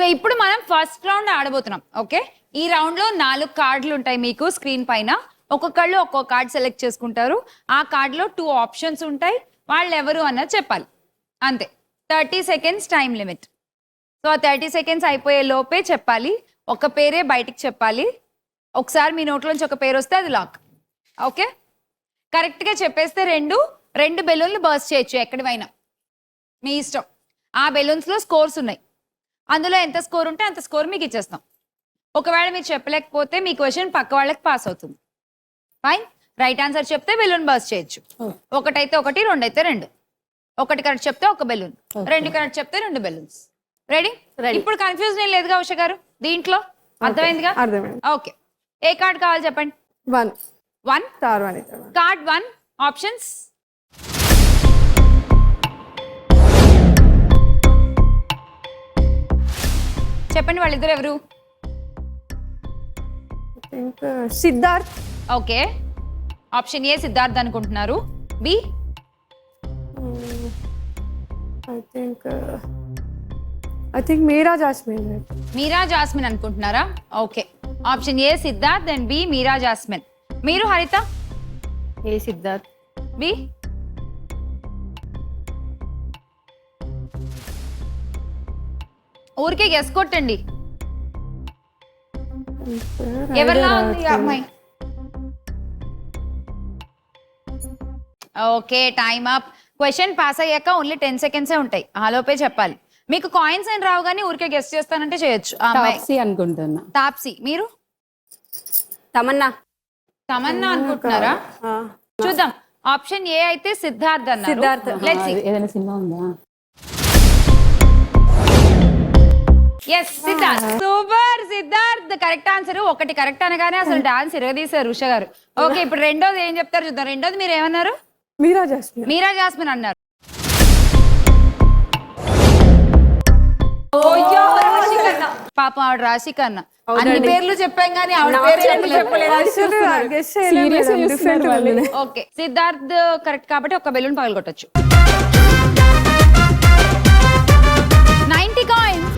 So ఇప్పుడు మనం first round ఆడబోతున్నాం. Okay, ఈ రౌండ్ లో 4 కార్డులు ఉంటాయి మీకు స్క్రీన్ పైన. ఒక్కొక్కళ్ళు ఒక్కొక్క కార్డ్ సెలెక్ట్ చేసుకుంటారు. ఆ కార్డ్ లో 2 ఆప్షన్స్ ఉంటాయి. వాళ్ళు ఎవరు అన్నది చెప్పాలి, అంతే. 30 సెకండ్స్ టైం లిమిట్. సో ఆ 30 సెకండ్స్ అయిపోయే లోపే చెప్పాలి. ఒక పేరే బయటికి చెప్పాలి. ఒకసారి మీ నోట్లోంచి ఒక పేరు వస్తే అది లాక్. ఓకే, కరెక్ట్ గా చెప్పేస్తే రెండు బెలూన్లు బర్స్ట్ చేయొచ్చు ఎక్కడివైనా, మీ ఇష్టం. ఆ బెలూన్స్ లో స్కోర్స్ ఉన్నాయి. అందులో ఎంత స్కోర్ ఉంటే అంత స్కోర్ మీకు ఇచ్చేస్తాం. ఒకవేళ మీరు చెప్పలేకపోతే మీ క్వశ్చన్ పక్క వాళ్ళకి పాస్ అవుతుంది. ఫైన్. రైట్ ఆన్సర్ చెప్తే బెలూన్ బర్స్ట్ చేయొచ్చు. ఒకటైతే ఒకటి, రెండైతే రెండు. ఒకటి కరెక్ట్ చెప్తే ఒక బెలూన్, రెండు కరెక్ట్ చెప్తే 2 బెలూన్స్. రెడీ? ఇప్పుడు కన్ఫ్యూజన్ ఏం లేదుగా ఉష గారు దీంట్లో? అర్థమైందిగా? ఓకే, ఏ కార్డ్ కావాలి చెప్పండి. 1 కార్డ్ 1 ఆప్షన్స్. చెప్పండి, వాళ్ళిద్దరు ఎవరు? Siddharth. Okay, option A Siddharth అనుకుంటున్నారు. B I think Meera Jasmine. Meera Jasmine అనుకుంటున్నారా? Okay, option A Siddharth and B Meera Jasmine. మీరు హరిత? ఏ సిద్ధార్థ్. బి ఊరికే గెస్ కొట్టండి. ఎవరిలా ఉంది ఆ అమ్మాయి? Okay, time up. Question pass అయ్యాక ఓన్లీ 10 సెకండ్సే ఉంటాయి. ఆలోపే చెప్పాలి. మీకు కాయిన్స్ అని రావు కానీ ఊరికే గెస్ట్ చేస్తానంటే చేయొచ్చు. ఆ అమ్మాయి తాప్సీ అనుకుంటున్నా. తాప్సీ. మీరు? తమన్నా. తమన్నా అనుకుంటున్నారా? చూద్దాం. ఆప్షన్ ఏ అయితే సిద్ధార్థ్ అన్నారు. సిద్ధార్థ్. Let's see. ఏదైనా సినిమా ఉందా? Yes, Siddharth. Super, Siddharth correct answer. ఒకటి కరెక్ట్ అనగానే అసలు డాన్స్ ఇరగదీశారు ఉష గారు. ఓకే, ఇప్పుడు రెండోది ఏం చెప్తారు చూద్దాం. రెండోది మీరు ఏమన్నారు? మీరా జాస్మిన్. మీరా జాస్మిన్ అన్నారు. పాపం ఆవిడ రాశి కన్నా అన్ని పేర్లు చెప్పాం కానీ ఆవిడ పేరు చెప్పలేదు. ఓకే, సిద్ధార్థ్ కరెక్ట్ కాబట్టి ఒక బెలూన్ పగలగొట్టొచ్చు. 90 కాయిన్స్.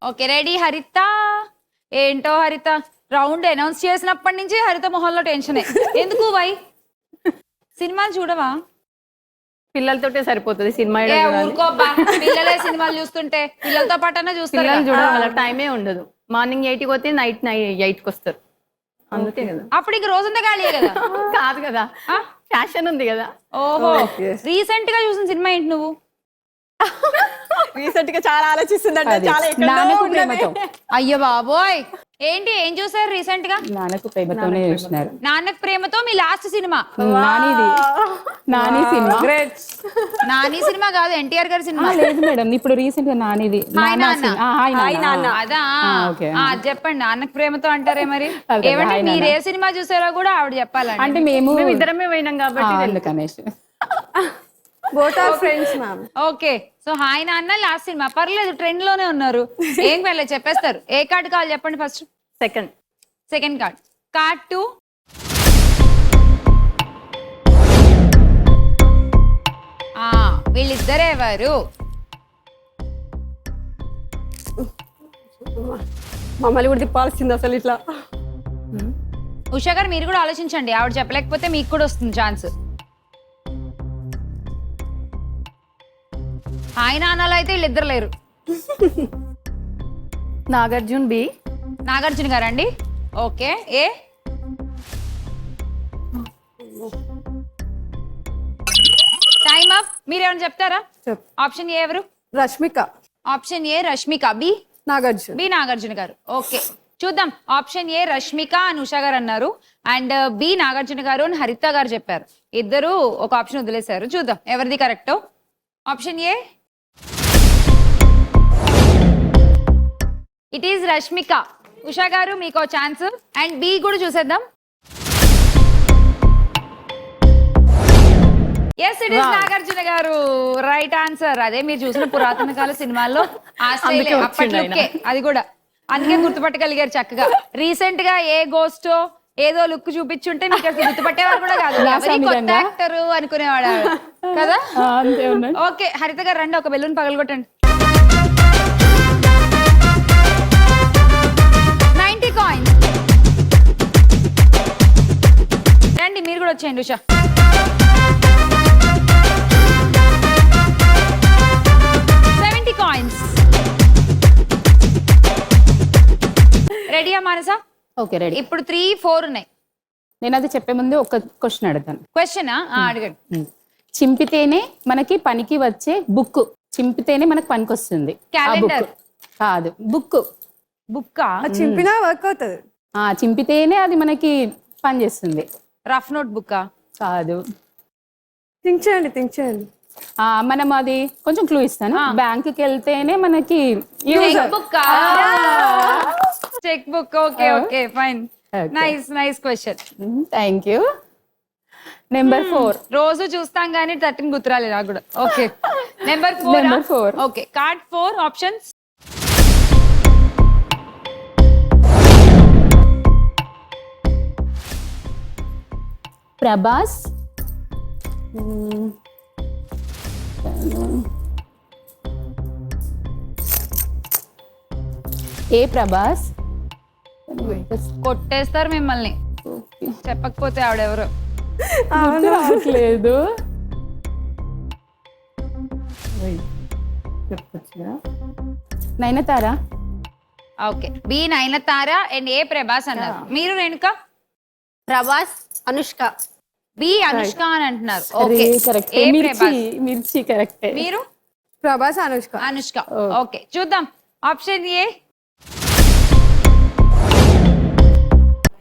ఓకే, రెడీ హరిత? ఏంటో హరిత, రౌండ్ అనౌన్స్ చేసినప్పటి నుంచి హరిత మొహంలో టెన్షన్. ఎందుకు వై? సినిమాలు చూడవా? పిల్లలతోటే సరిపోతుంది సినిమా. ఊరుకోబ్బా, పిల్లలే సినిమాలు చూస్తుంటే పిల్లలతో పాటన్నా చూస్తారు. చూడడం వల్ల టైమే ఉండదు. మార్నింగ్ 8కి పోతే నైట్ 8కి వస్తారు. అందుకే కదా. అప్పుడు ఇంక రోజంతా ఖాళీయే కదా? కాదు కదా, ఫ్యాషన్ ఉంది కదా. ఓహో, రీసెంట్ గా చూసిన సినిమా ఏంటి నువ్వు? రీసెంట్ గా చాలా ఆలోచిస్తుందంటే చాలా నాన్నకు ప్రేమతో. అయ్యో బాబోయ్, ఏంటి ఏం చూసారు రీసెంట్ గా? నాన్నకు ప్రేమతోనే చూసినారు. నాన్నకు ప్రేమతో మీ last cinema? Nani cinema. Nani cinema కాదు, ఎన్టీఆర్ గారి సినిమా. లేదు మేడం, ఇప్పుడు రీసెంట్ గా నానిది. అదా? చెప్పండి, నాన్నకు ప్రేమతో అంటారే మరి. ఏమంటే మీరు ఏ సినిమా చూసారో కూడా ఆవిడ చెప్పాలండి. అంటే మేము ఇద్దరమే పోయినాం కాబట్టి అందుకనేసి. Both are friends ma'am. Okay, so hi నాన్న లాస్ట్ సినిమా. పర్లేదు, ట్రెండ్ లోనే ఉన్నారు. ఏం వెళ్ళలేదు, చెప్పేస్తారు. ఏ కార్డు కావాలి చెప్పండి ఫస్ట్. Second card. కార్డ్ 2. వీళ్ళిద్దరే ఎవరు? మమ్మల్ని కూడా తిప్పాల్సింది అసలు ఇట్లా. ఉషా గారు మీరు కూడా ఆలోచించండి, ఆవిడ చెప్పలేకపోతే మీకు కూడా వస్తుంది ఛాన్స్. హాయ్ నాన్నలో అయితే వీళ్ళిద్దరు లేరు. నాగార్జున్. బి నాగార్జున గారు అండి. Okay, A? Time up. మీరేమైనా చెప్తారా? ఆప్షన్ ఏ ఎవరు? Rashmika. Option A Rashmika. B Nagarjuna. B Nagarjuna గారు. ఓకే, చూద్దాం. ఆప్షన్ ఏ రష్మిక అని ఉషా గారు అన్నారు, అండ్ బి నాగార్జున గారు అని హరిత గారు చెప్పారు. ఇద్దరు ఒక ఆప్షన్ వదిలేశారు. చూద్దాం ఎవరిది కరెక్టో. Option A, it is Rashmika. Usha గారు మీకు ఛాన్స్. అండ్ బి కూడా చూసేద్దాం. ఎస్, ఇట్ ఈస్ నాగార్జున గారు. Right answer. అదే మీరు చూసిన పురాతన కాల సినిమాల్లో ఆ స్టైల్, అప్పట్లోకే అది కూడా. అందుకే గుర్తుపట్టగలిగారు చక్కగా. రీసెంట్ గా ఏ గోస్టో ఏదో లుక్ చూపించుంటే మీకు అసలు గుర్తుపట్టేవారు కూడా కాదు రాసా ఎవరి కొత్త నిజంగా? యాక్టర్ అనుకునేవాడు ఆవిడ. కదా అంతే ఉన్నాయి. ఓకే హరిత గారు రండి ఒక బెలూన్ పగలగొట్టండి 90 కాయిన్స్ రండి మీరు కూడా వచ్చేయండి ఉషా కాయిన్స్ రెడీయా మానసా ఓకే రెడీ. ఇప్పుడు 3, 4 ఉన్నాయి నేను అది చెప్పే ముందు ఒక క్వశ్చన్ అడుగుతాను. క్వశ్చన్ అడగండి చింపితేనే మనకి పనికి వచ్చే బుక్, చింపితేనే మనకి పనికి వస్తుంది. క్యాలెండర్ కాదు, బుక్. బుక్కా చింపినా వర్క్ అవుతుంది. చింపితేనే అది మనకి పని చేస్తుంది. రఫ్ నోట్ బుక్కా కాదు. థింక్ చేయండి. మనం అది కొంచెం క్లూ ఇస్తాను. బ్యాంకుకి వెళ్తేనే మనకి చెక్ బుక్కా check book okay okay fine nice question thank you. Number 4. రోజు చూస్తాం కానీ 13 గుర్తురాలి నాకు కూడా okay number Number 4. 4 okay card 4 options Prabhas, A Prabhas, కొట్టేస్తారు మిమ్మల్ని చెప్పకపోతే ఆవిడెవరు గుర్తు రావట్లేదు. Nayanthara. Okay B Nayanthara and A Prabhas అన్నారు మీరు రేణుక ప్రభాస్, అనుష్క. బి అనుష్క అని అంటున్నారు ఓకే కరెక్ట్. ఏ మిర్చి, ప్రభాస్ మిర్చి కరెక్టే. మీరు ప్రభాస్, అనుష్క. అనుష్క ఓకే చూద్దాం option A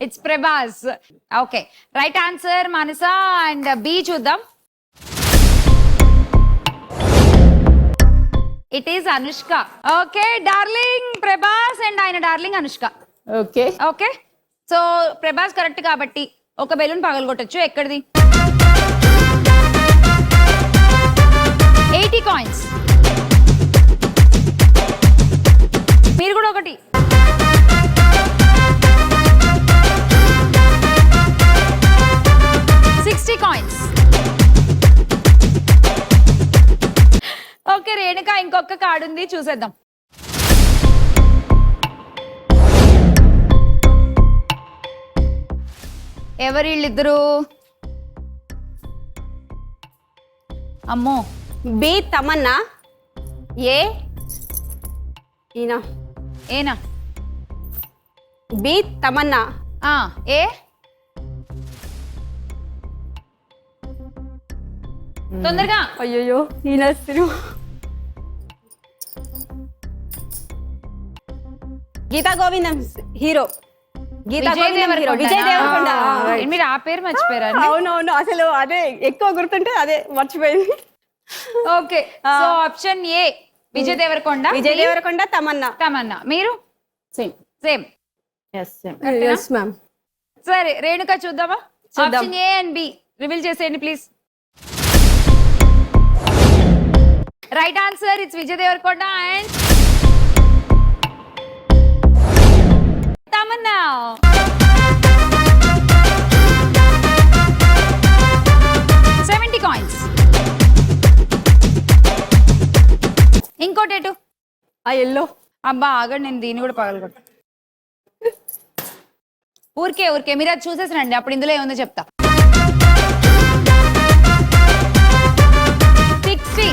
it's Prabhas okay right answer Manasa and B చూద్దాం it is Anushka okay darling Prabhas and ఆయన darling Anushka okay okay so Prabhas correct కాబట్టి ఒక బెలూన్ పగలగొట్టచ్చు ఎక్కడిది 80 కాయిన్స్ మీరు కూడా ఒకటి కాయిన్స్ ఓకే రేణుక ఇంకొక కార్డు ఉంది చూసేద్దాం ఎవరు వీళ్ళిద్దరు అమ్మో బి తమన్నా, ఏ ఈయన. ఏనా బి తమన్నా, ఏ తొందరగా అయ్యో ఈయన గీతా గోవిందం హీరో. గీతా విజయ్ గోవిందం హీరో దేవరకొండ. విజయ్ దేవరకొండ. మీరు ఆ పేరు మర్చిపోయారా అవునవును, అసలు అదే ఎక్కువ గుర్తుంటే అదే మర్చిపోయింది. Okay so option A Vijay Deverakonda Vijay Deverakonda, Tamannaah. Tamannaah మీరు సేమ్. Same yes ma'am. సరే రేణుక చూద్దామా చూద్దాం. Option A and B reveal చేసేయండి please right answer it's Vijay Deverakonda and Tamannaah coins ఇంకోటి ఎటు ఆ ఎల్లో. అబ్బా ఆగండి నేను దీన్ని కూడా పగలగొట్టు ఊరికే మీరు అది చూసేసినండి అప్పుడు ఇందులో ఏముందో చెప్తా 60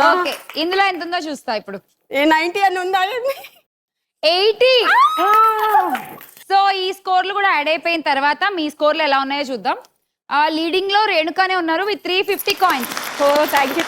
ఓకే ఇందులో ఎంత ఉందో చూస్తా ఇప్పుడు 90 అని ఉందా? 80 సో ఈ స్కోర్లు కూడా యాడ్ అయిపోయిన తర్వాత మీ స్కోర్లు ఎలా ఉన్నాయో చూద్దాం లీడింగ్ లో రేణుకానే ఉన్నారు with 350 coins. Oh thank you